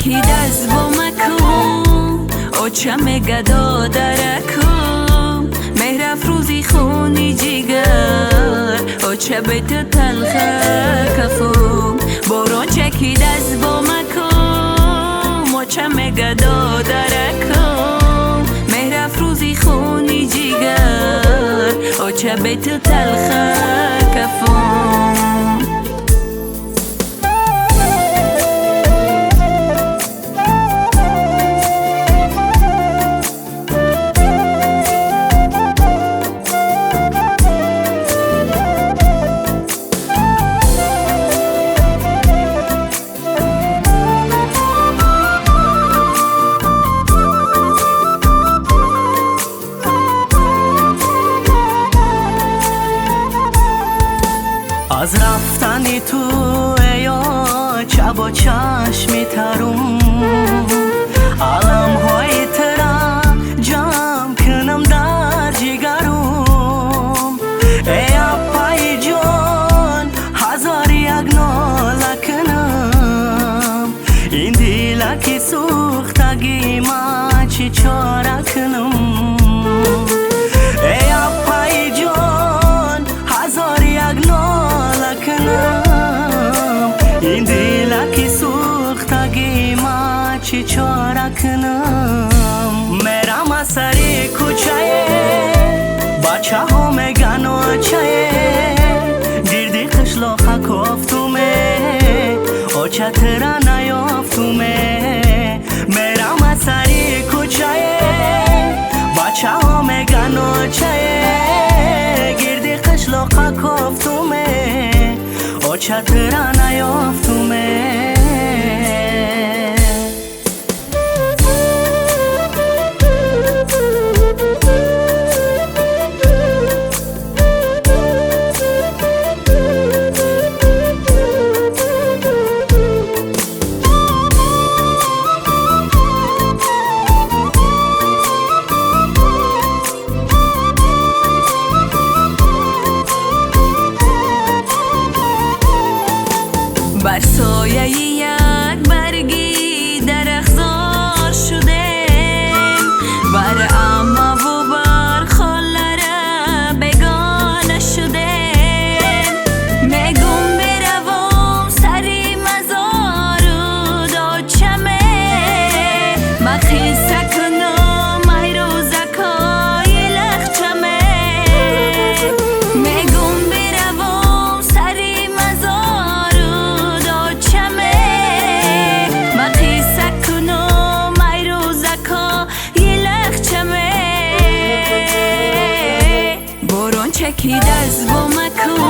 چکید از بومکم او چم گدا درکم مهر افروزی خونی جیگر او چه بیت تلخه کفم بارون چکید از بومکم او چم گدا درکم مهر افروزی خونی جیگر او چه بیت تلخه کفم از رفتنی تو یا چب و چشمی ترم علم های ترا جمع کنم در جگرم ای اپای جان هزار یک ناله کنم این دیلکی سوختگی ما چی چاره کنم ای اپای جان هزار یک ناله کنم این دیلکی سوختگی ما چی چاره کنم میرم از سری کوچه بچه ها میگن اوچه گردی قشلاقه کفتومه او چتره نیافتومه میرم از سری کوچه بچه ها میگن اوچه گردی قشلاقه کفتومه او چتره نیافتومه بر سایه یک برگی درخزار شده بر عمه و بر خالره بگانه شده میگم بروم سری مزار و داچمه مخیصه کنم ای روزکای لخچمه میگم بروم سری مزار چکید از بومکم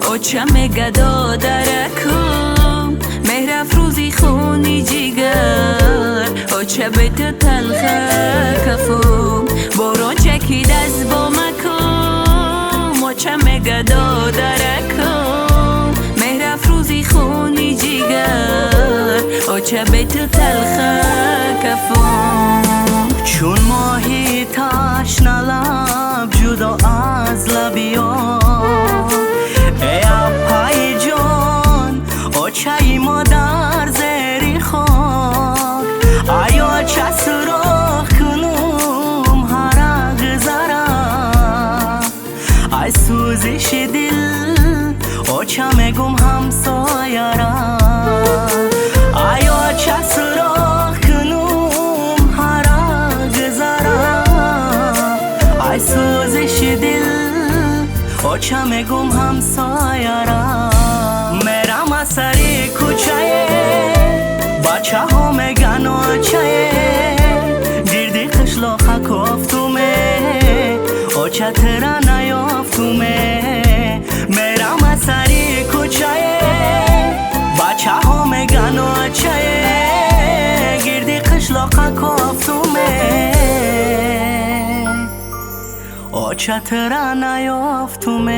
او چم گدا درکم مهر افروزی خونی جیگر او چه بیت تلخه کفم بارون چکید از بومکم او چم گدا درکم مهر افروزی خونی جیگر او چه بیت تلخه کفم چون ماهی تشنه لب جدا از لبیا ای اپای جان او چای ما در زیر خاک آیا چه سراخ کنم هر گذره ای سوزش دل او چه میگم همسایه را آیا چه سراخ کنم هر گذره ای سوزش دل او چه میگم همسایه را میرم از سری کوچه بچه ها میگن اوچه گردی قشلاقه کفتومه او چتره نیافتومه میرم از سری کوچه بچه ها میگن اوچه گردی قشلاقه کفتومه او چتره نیافتومه